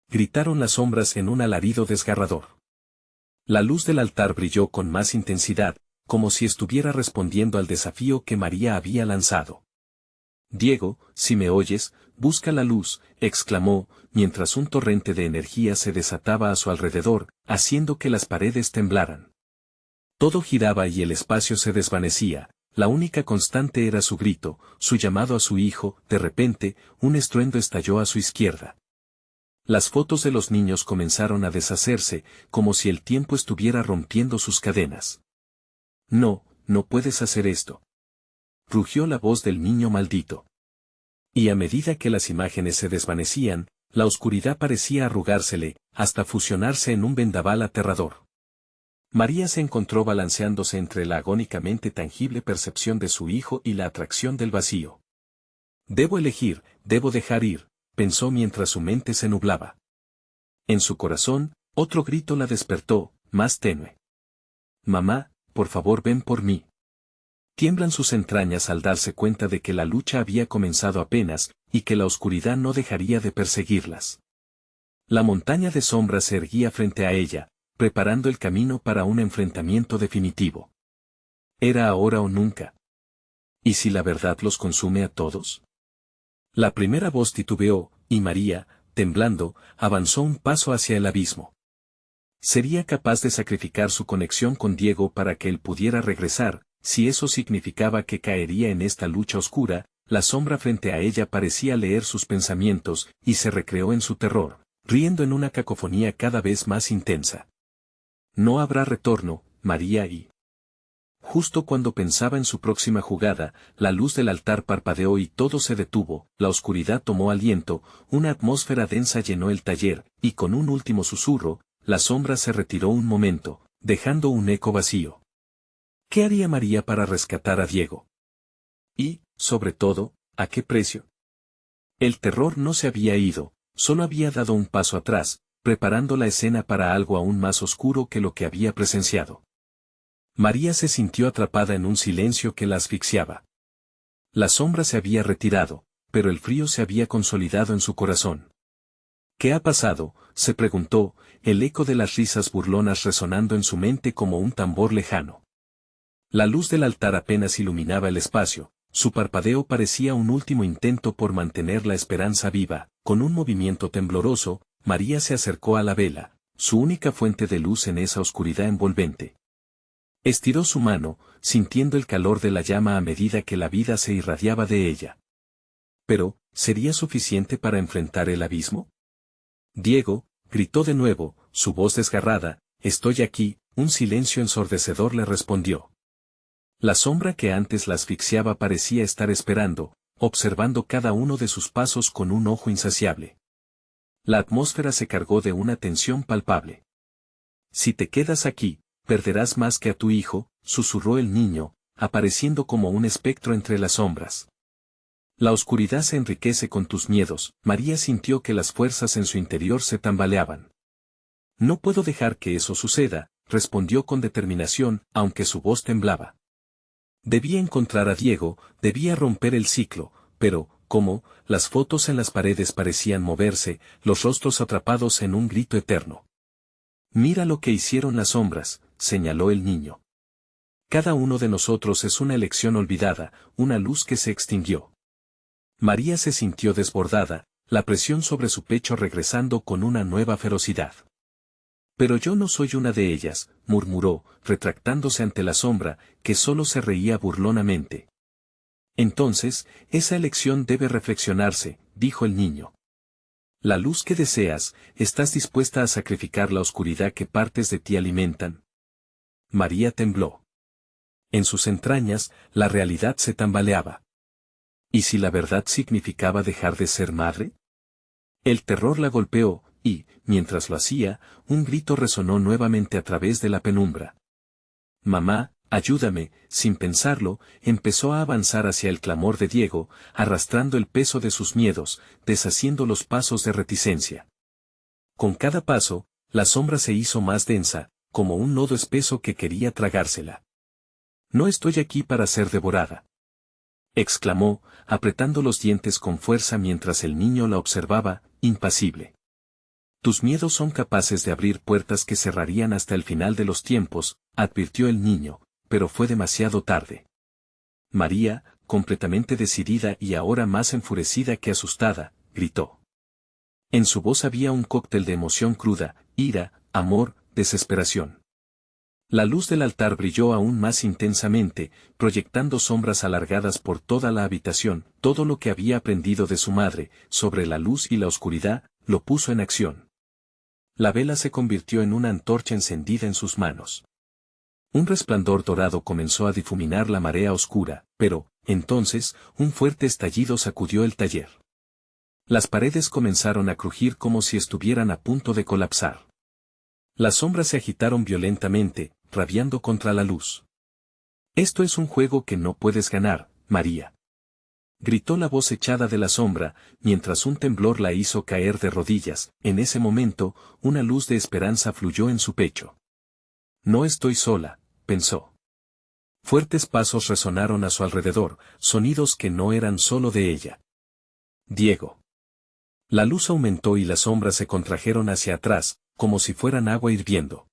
Speaker 1: gritaron las sombras en un alarido desgarrador. La luz del altar brilló con más intensidad, como si estuviera respondiendo al desafío que María había lanzado. Diego, si me oyes, busca la luz, exclamó, mientras un torrente de energía se desataba a su alrededor, haciendo que las paredes temblaran. Todo giraba y el espacio se desvanecía, la única constante era su grito, su llamado a su hijo. De repente, un estruendo estalló a su izquierda. Las fotos de los niños comenzaron a deshacerse, como si el tiempo estuviera rompiendo sus cadenas. No, no puedes hacer esto. Rugió la voz del niño maldito. Y a medida que las imágenes se desvanecían, la oscuridad parecía arrugársele, hasta fusionarse en un vendaval aterrador. María se encontró balanceándose entre la agónicamente tangible percepción de su hijo y la atracción del vacío. Debo elegir, debo dejar ir, pensó mientras su mente se nublaba. En su corazón, otro grito la despertó, más tenue. Mamá, por favor ven por mí. Tiemblan sus entrañas al darse cuenta de que la lucha había comenzado apenas, y que la oscuridad no dejaría de perseguirlas. La montaña de sombras se erguía frente a ella, preparando el camino para un enfrentamiento definitivo. ¿Era ahora o nunca? ¿Y si la verdad los consume a todos? La primera voz titubeó, y María, temblando, avanzó un paso hacia el abismo. Sería capaz de sacrificar su conexión con Diego para que él pudiera regresar, si eso significaba que caería en esta lucha oscura. La sombra frente a ella parecía leer sus pensamientos, y se recreó en su terror, riendo en una cacofonía cada vez más intensa. No habrá retorno, María. Y justo cuando pensaba en su próxima jugada, la luz del altar parpadeó y todo se detuvo, la oscuridad tomó aliento, una atmósfera densa llenó el taller, y con un último susurro, la sombra se retiró un momento, dejando un eco vacío. ¿Qué haría María para rescatar a Diego? Y, sobre todo, ¿a qué precio? El terror no se había ido, solo había dado un paso atrás, preparando la escena para algo aún más oscuro que lo que había presenciado. María se sintió atrapada en un silencio que la asfixiaba. La sombra se había retirado, pero el frío se había consolidado en su corazón. ¿Qué ha pasado?, se preguntó, el eco de las risas burlonas resonando en su mente como un tambor lejano. La luz del altar apenas iluminaba el espacio, su parpadeo parecía un último intento por mantener la esperanza viva. Con un movimiento tembloroso, María se acercó a la vela, su única fuente de luz en esa oscuridad envolvente. Estiró su mano, sintiendo el calor de la llama a medida que la vida se irradiaba de ella. Pero, ¿sería suficiente para enfrentar el abismo? Diego, gritó de nuevo, su voz desgarrada, «Estoy aquí», un silencio ensordecedor le respondió. La sombra que antes la asfixiaba parecía estar esperando, observando cada uno de sus pasos con un ojo insaciable. La atmósfera se cargó de una tensión palpable. «Si te quedas aquí, perderás más que a tu hijo», susurró el niño, apareciendo como un espectro entre las sombras. La oscuridad se enriquece con tus miedos. María sintió que las fuerzas en su interior se tambaleaban. «No puedo dejar que eso suceda», respondió con determinación, aunque su voz temblaba. Debía encontrar a Diego, debía romper el ciclo, pero, ¿cómo? Las fotos en las paredes parecían moverse, los rostros atrapados en un grito eterno. «Mira lo que hicieron las sombras», señaló el niño. «Cada uno de nosotros es una elección olvidada, una luz que se extinguió». María se sintió desbordada, la presión sobre su pecho regresando con una nueva ferocidad. «Pero yo no soy una de ellas», murmuró, retractándose ante la sombra, que solo se reía burlonamente. «Entonces, esa elección debe reflexionarse», dijo el niño. «La luz que deseas, ¿estás dispuesta a sacrificar la oscuridad que partes de ti alimentan?» María tembló. En sus entrañas, la realidad se tambaleaba. ¿Y si la verdad significaba dejar de ser madre? El terror la golpeó, y, mientras lo hacía, un grito resonó nuevamente a través de la penumbra. «Mamá, ayúdame», sin pensarlo, empezó a avanzar hacia el clamor de Diego, arrastrando el peso de sus miedos, deshaciendo los pasos de reticencia. Con cada paso, la sombra se hizo más densa, como un lodo espeso que quería tragársela. «No estoy aquí para ser devorada», exclamó, apretando los dientes con fuerza mientras el niño la observaba, impasible. «Tus miedos son capaces de abrir puertas que cerrarían hasta el final de los tiempos», advirtió el niño, pero fue demasiado tarde. María, completamente decidida y ahora más enfurecida que asustada, gritó. En su voz había un cóctel de emoción cruda, ira, amor, desesperación. La luz del altar brilló aún más intensamente, proyectando sombras alargadas por toda la habitación. Todo lo que había aprendido de su madre, sobre la luz y la oscuridad, lo puso en acción. La vela se convirtió en una antorcha encendida en sus manos. Un resplandor dorado comenzó a difuminar la marea oscura, pero, entonces, un fuerte estallido sacudió el taller. Las paredes comenzaron a crujir como si estuvieran a punto de colapsar. Las sombras se agitaron violentamente, rabiando contra la luz. «Esto es un juego que no puedes ganar, María», gritó la voz echada de la sombra, mientras un temblor la hizo caer de rodillas. En ese momento, una luz de esperanza fluyó en su pecho. «No estoy sola», pensó. Fuertes pasos resonaron a su alrededor, sonidos que no eran solo de ella. «Diego». La luz aumentó y las sombras se contrajeron hacia atrás, como si fueran agua hirviendo.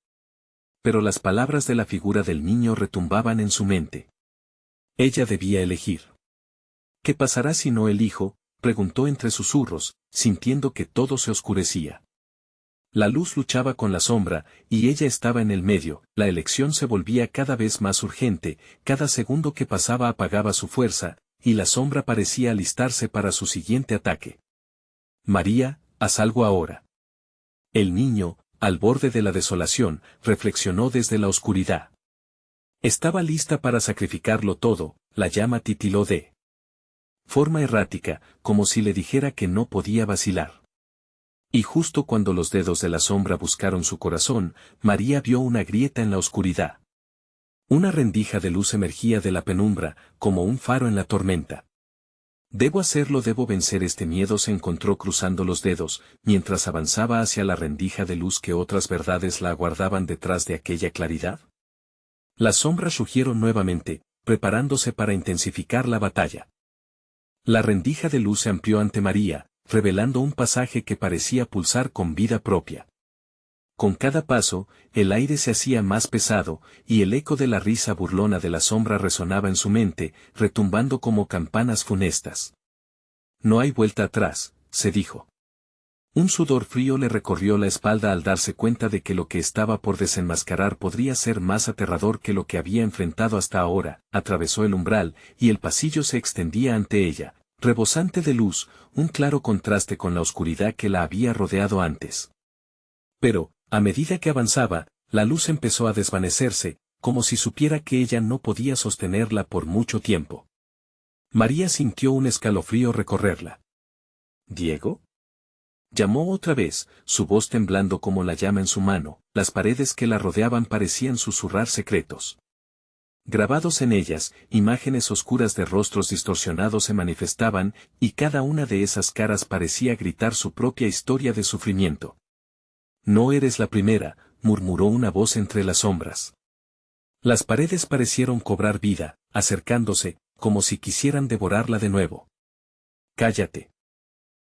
Speaker 1: Pero las palabras de la figura del niño retumbaban en su mente. Ella debía elegir. «¿Qué pasará si no elijo?», preguntó entre susurros, sintiendo que todo se oscurecía. La luz luchaba con la sombra, y ella estaba en el medio. La elección se volvía cada vez más urgente, cada segundo que pasaba apagaba su fuerza, y la sombra parecía alistarse para su siguiente ataque. «María, haz algo ahora». El niño, al borde de la desolación, reflexionó desde la oscuridad. Estaba lista para sacrificarlo todo. La llama titiló de forma errática, como si le dijera que no podía vacilar. Y justo cuando los dedos de la sombra buscaron su corazón, María vio una grieta en la oscuridad. Una rendija de luz emergía de la penumbra, como un faro en la tormenta. «Debo hacerlo, debo vencer este miedo», se encontró cruzando los dedos, mientras avanzaba hacia la rendija de luz. ¿Que otras verdades la aguardaban detrás de aquella claridad? Las sombras rugieron nuevamente, preparándose para intensificar la batalla. La rendija de luz se amplió ante María, revelando un pasaje que parecía pulsar con vida propia. Con cada paso, el aire se hacía más pesado, y el eco de la risa burlona de la sombra resonaba en su mente, retumbando como campanas funestas. «No hay vuelta atrás», se dijo. Un sudor frío le recorrió la espalda al darse cuenta de que lo que estaba por desenmascarar podría ser más aterrador que lo que había enfrentado hasta ahora. Atravesó el umbral, y el pasillo se extendía ante ella, rebosante de luz, un claro contraste con la oscuridad que la había rodeado antes. Pero, a medida que avanzaba, la luz empezó a desvanecerse, como si supiera que ella no podía sostenerla por mucho tiempo. María sintió un escalofrío recorrerla. ¿Diego? Llamó otra vez, su voz temblando como la llama en su mano. Las paredes que la rodeaban parecían susurrar secretos. Grabados en ellas, imágenes oscuras de rostros distorsionados se manifestaban, y cada una de esas caras parecía gritar su propia historia de sufrimiento. No eres la primera, murmuró una voz entre las sombras. Las paredes parecieron cobrar vida, acercándose, como si quisieran devorarla de nuevo. «Cállate»,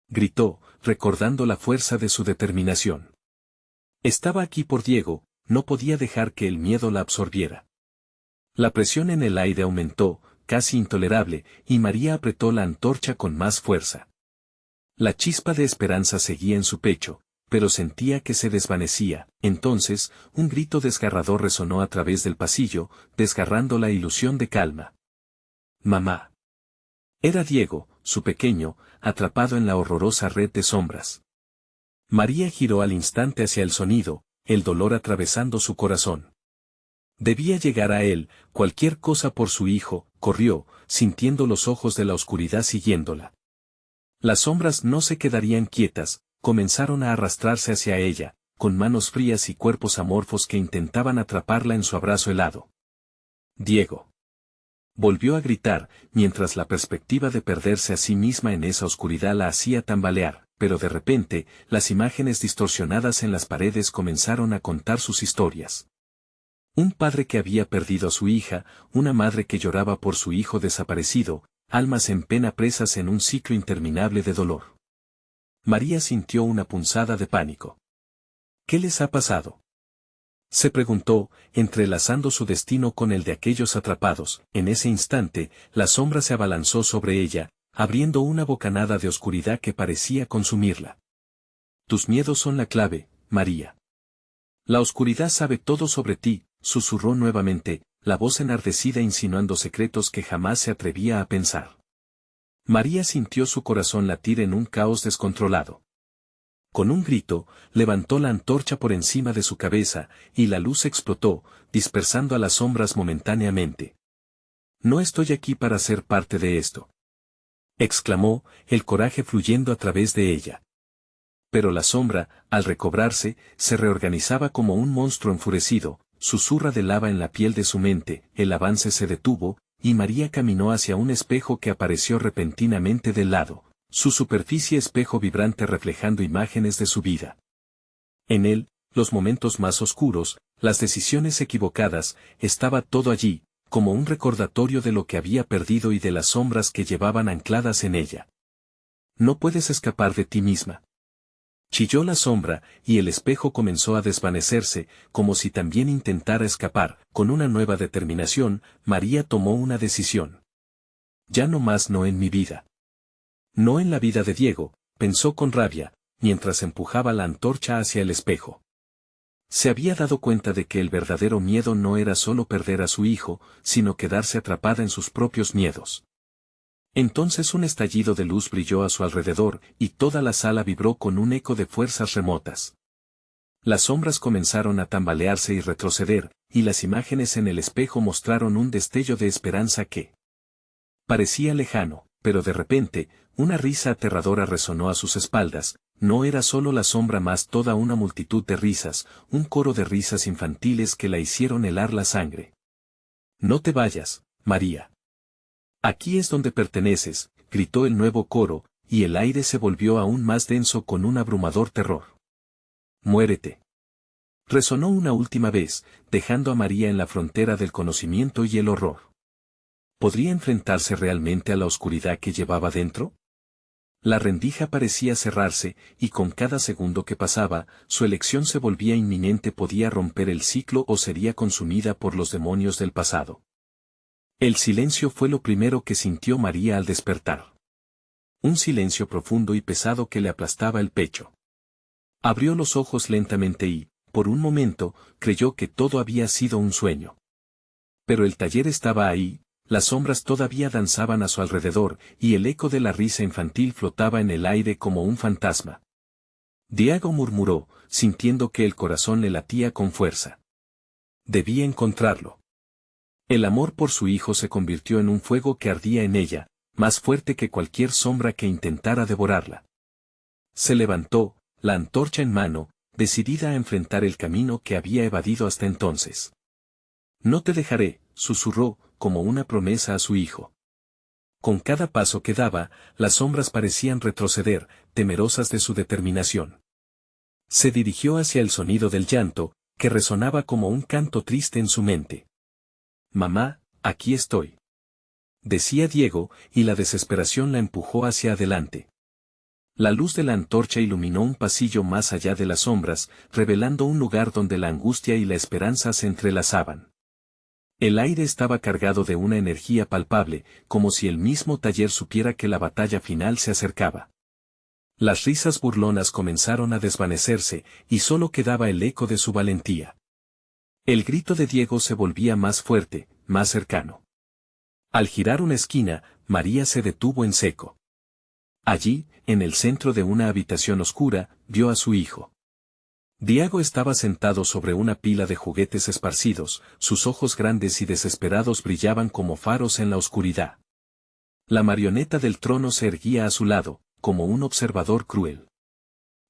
Speaker 1: gritó, recordando la fuerza de su determinación. Estaba aquí por Diego, no podía dejar que el miedo la absorbiera. La presión en el aire aumentó, casi intolerable, y María apretó la antorcha con más fuerza. La chispa de esperanza seguía en su pecho, pero sentía que se desvanecía. Entonces, un grito desgarrador resonó a través del pasillo, desgarrando la ilusión de calma. «Mamá». Era Diego, su pequeño, atrapado en la horrorosa red de sombras. María giró al instante hacia el sonido, el dolor atravesando su corazón. Debía llegar a él, cualquier cosa por su hijo. Corrió, sintiendo los ojos de la oscuridad siguiéndola. Las sombras no se quedarían quietas, comenzaron a arrastrarse hacia ella, con manos frías y cuerpos amorfos que intentaban atraparla en su abrazo helado. «Diego». Volvió a gritar, mientras la perspectiva de perderse a sí misma en esa oscuridad la hacía tambalear, pero de repente, las imágenes distorsionadas en las paredes comenzaron a contar sus historias. Un padre que había perdido a su hija, una madre que lloraba por su hijo desaparecido, almas en pena presas en un ciclo interminable de dolor. María sintió una punzada de pánico. ¿Qué les ha pasado?, se preguntó, entrelazando su destino con el de aquellos atrapados. En ese instante, la sombra se abalanzó sobre ella, abriendo una bocanada de oscuridad que parecía consumirla. «Tus miedos son la clave, María. La oscuridad sabe todo sobre ti», susurró nuevamente, la voz enardecida insinuando secretos que jamás se atrevía a pensar. María sintió su corazón latir en un caos descontrolado. Con un grito, levantó la antorcha por encima de su cabeza, y la luz explotó, dispersando a las sombras momentáneamente. «No estoy aquí para ser parte de esto», exclamó, el coraje fluyendo a través de ella. Pero la sombra, al recobrarse, se reorganizaba como un monstruo enfurecido, susurra de lava en la piel de su mente. El avance se detuvo, y María caminó hacia un espejo que apareció repentinamente del lado, su superficie espejo vibrante reflejando imágenes de su vida. En él, los momentos más oscuros, las decisiones equivocadas, estaba todo allí, como un recordatorio de lo que había perdido y de las sombras que llevaban ancladas en ella. «No puedes escapar de ti misma», chilló la sombra, y el espejo comenzó a desvanecerse, como si también intentara escapar. Con una nueva determinación, María tomó una decisión. «Ya no más, no en mi vida. No en la vida de Diego», pensó con rabia, mientras empujaba la antorcha hacia el espejo. Se había dado cuenta de que el verdadero miedo no era solo perder a su hijo, sino quedarse atrapada en sus propios miedos. Entonces un estallido de luz brilló a su alrededor, y toda la sala vibró con un eco de fuerzas remotas. Las sombras comenzaron a tambalearse y retroceder, y las imágenes en el espejo mostraron un destello de esperanza que parecía lejano, pero de repente, una risa aterradora resonó a sus espaldas. No era solo la sombra más, toda una multitud de risas, un coro de risas infantiles que la hicieron helar la sangre. «No te vayas, María. Aquí es donde perteneces», gritó el nuevo coro, y el aire se volvió aún más denso con un abrumador terror. «Muérete». Resonó una última vez, dejando a María en la frontera del conocimiento y el horror. ¿Podría enfrentarse realmente a la oscuridad que llevaba dentro? La rendija parecía cerrarse, y con cada segundo que pasaba, su elección se volvía inminente. Podía romper el ciclo o sería consumida por los demonios del pasado. El silencio fue lo primero que sintió María al despertar. Un silencio profundo y pesado que le aplastaba el pecho. Abrió los ojos lentamente y, por un momento, creyó que todo había sido un sueño. Pero el taller estaba ahí, las sombras todavía danzaban a su alrededor, y el eco de la risa infantil flotaba en el aire como un fantasma. Diego murmuró, sintiendo que el corazón le latía con fuerza. Debía encontrarlo. El amor por su hijo se convirtió en un fuego que ardía en ella, más fuerte que cualquier sombra que intentara devorarla. Se levantó, la antorcha en mano, decidida a enfrentar el camino que había evadido hasta entonces. No te dejaré, susurró, como una promesa a su hijo. Con cada paso que daba, las sombras parecían retroceder, temerosas de su determinación. Se dirigió hacia el sonido del llanto, que resonaba como un canto triste en su mente. Mamá, aquí estoy. Decía Diego, y la desesperación la empujó hacia adelante. La luz de la antorcha iluminó un pasillo más allá de las sombras, revelando un lugar donde la angustia y la esperanza se entrelazaban. El aire estaba cargado de una energía palpable, como si el mismo taller supiera que la batalla final se acercaba. Las risas burlonas comenzaron a desvanecerse, y solo quedaba el eco de su valentía. El grito de Diego se volvía más fuerte, más cercano. Al girar una esquina, María se detuvo en seco. Allí, en el centro de una habitación oscura, vio a su hijo. Diego estaba sentado sobre una pila de juguetes esparcidos, sus ojos grandes y desesperados brillaban como faros en la oscuridad. La marioneta del trono se erguía a su lado, como un observador cruel.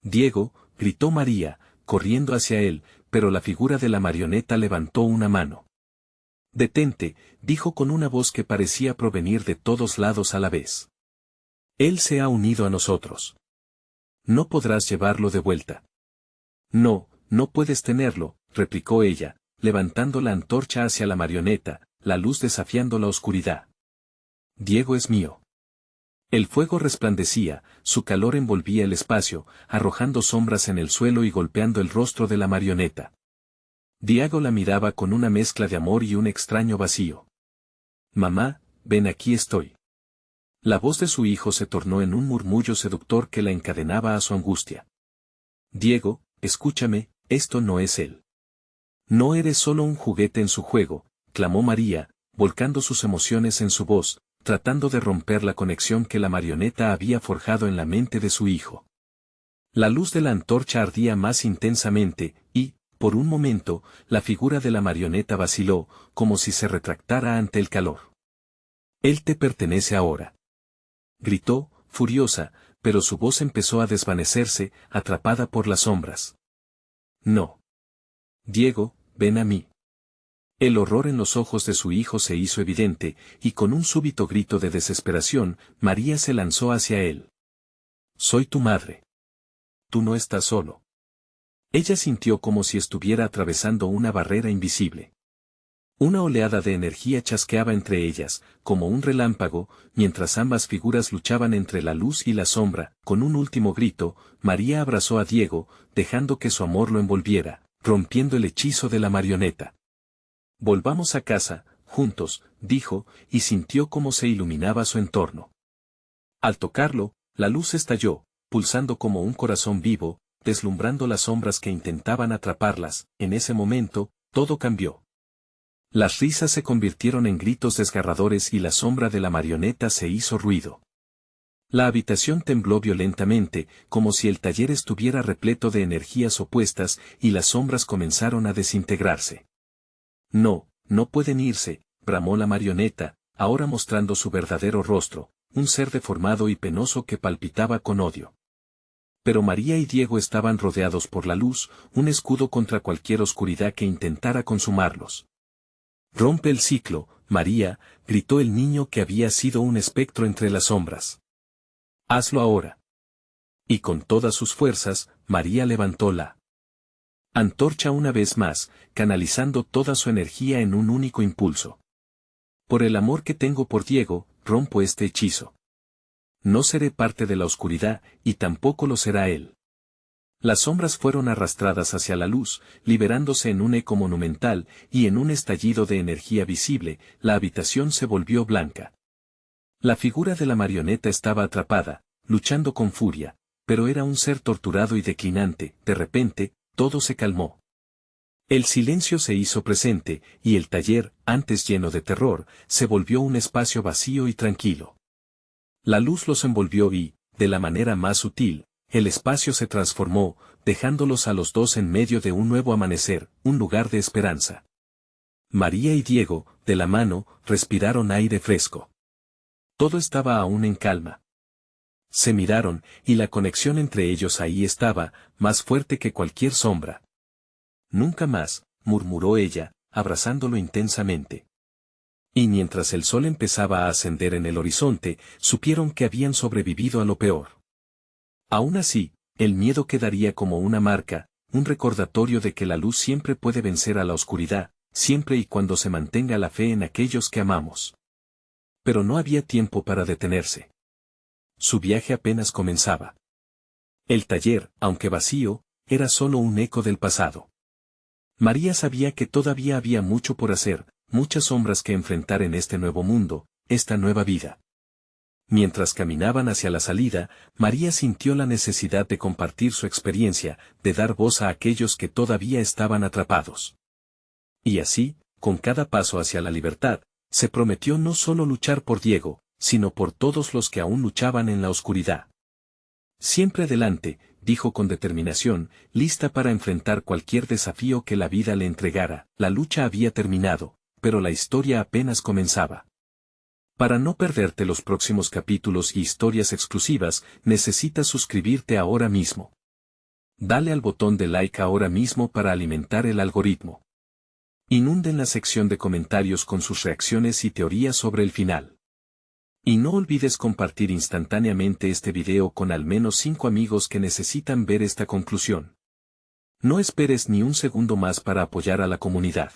Speaker 1: Diego, gritó María, corriendo hacia él, pero la figura de la marioneta levantó una mano. Detente, dijo con una voz que parecía provenir de todos lados a la vez. Él se ha unido a nosotros. No podrás llevarlo de vuelta. No, no puedes tenerlo, replicó ella, levantando la antorcha hacia la marioneta, la luz desafiando la oscuridad. Diego es mío. El fuego resplandecía, su calor envolvía el espacio, arrojando sombras en el suelo y golpeando el rostro de la marioneta. Diego la miraba con una mezcla de amor y un extraño vacío. Mamá, ven, aquí estoy. La voz de su hijo se tornó en un murmullo seductor que la encadenaba a su angustia. Diego, escúchame, esto no es él. No eres solo un juguete en su juego, clamó María, volcando sus emociones en su voz, tratando de romper la conexión que la marioneta había forjado en la mente de su hijo. La luz de la antorcha ardía más intensamente, y, por un momento, la figura de la marioneta vaciló, como si se retractara ante el calor. Él te pertenece ahora. Gritó, furiosa, pero su voz empezó a desvanecerse, atrapada por las sombras. No. Diego, ven a mí. El horror en los ojos de su hijo se hizo evidente, y con un súbito grito de desesperación, María se lanzó hacia él. Soy tu madre. Tú no estás solo. Ella sintió como si estuviera atravesando una barrera invisible. Una oleada de energía chasqueaba entre ellas, como un relámpago, mientras ambas figuras luchaban entre la luz y la sombra. Con un último grito, María abrazó a Diego, dejando que su amor lo envolviera, rompiendo el hechizo de la marioneta. Volvamos a casa, juntos, dijo, y sintió cómo se iluminaba su entorno. Al tocarlo, la luz estalló, pulsando como un corazón vivo, deslumbrando las sombras que intentaban atraparlas. En ese momento, todo cambió. Las risas se convirtieron en gritos desgarradores y la sombra de la marioneta se hizo ruido. La habitación tembló violentamente, como si el taller estuviera repleto de energías opuestas, y las sombras comenzaron a desintegrarse. No, no pueden irse, bramó la marioneta, ahora mostrando su verdadero rostro, un ser deformado y penoso que palpitaba con odio. Pero María y Diego estaban rodeados por la luz, un escudo contra cualquier oscuridad que intentara consumarlos. Rompe el ciclo, María, gritó el niño que había sido un espectro entre las sombras. Hazlo ahora. Y con todas sus fuerzas, María levantó la antorcha una vez más, canalizando toda su energía en un único impulso. Por el amor que tengo por Diego, rompo este hechizo. No seré parte de la oscuridad, y tampoco lo será él. Las sombras fueron arrastradas hacia la luz, liberándose en un eco monumental, y en un estallido de energía visible, la habitación se volvió blanca. La figura de la marioneta estaba atrapada, luchando con furia, pero era un ser torturado y declinante. De repente, todo se calmó. El silencio se hizo presente, y el taller, antes lleno de terror, se volvió un espacio vacío y tranquilo. La luz los envolvió y, de la manera más sutil, el espacio se transformó, dejándolos a los dos en medio de un nuevo amanecer, un lugar de esperanza. María y Diego, de la mano, respiraron aire fresco. Todo estaba aún en calma. Se miraron, y la conexión entre ellos ahí estaba, más fuerte que cualquier sombra. Nunca más, murmuró ella, abrazándolo intensamente. Y mientras el sol empezaba a ascender en el horizonte, supieron que habían sobrevivido a lo peor. Aún así, el miedo quedaría como una marca, un recordatorio de que la luz siempre puede vencer a la oscuridad, siempre y cuando se mantenga la fe en aquellos que amamos. Pero no había tiempo para detenerse. Su viaje apenas comenzaba. El taller, aunque vacío, era solo un eco del pasado. María sabía que todavía había mucho por hacer, muchas sombras que enfrentar en este nuevo mundo, esta nueva vida. Mientras caminaban hacia la salida, María sintió la necesidad de compartir su experiencia, de dar voz a aquellos que todavía estaban atrapados. Y así, con cada paso hacia la libertad, se prometió no solo luchar por Diego, sino por todos los que aún luchaban en la oscuridad. Siempre adelante, dijo con determinación, lista para enfrentar cualquier desafío que la vida le entregara. La lucha había terminado, pero la historia apenas comenzaba. Para no perderte los próximos capítulos y historias exclusivas, necesitas suscribirte ahora mismo. Dale al botón de like ahora mismo para alimentar el algoritmo. Inunden la sección de comentarios con sus reacciones y teorías sobre el final. Y no olvides compartir instantáneamente este video con al menos 5 amigos que necesitan ver esta conclusión. No esperes ni un segundo más para apoyar a la comunidad.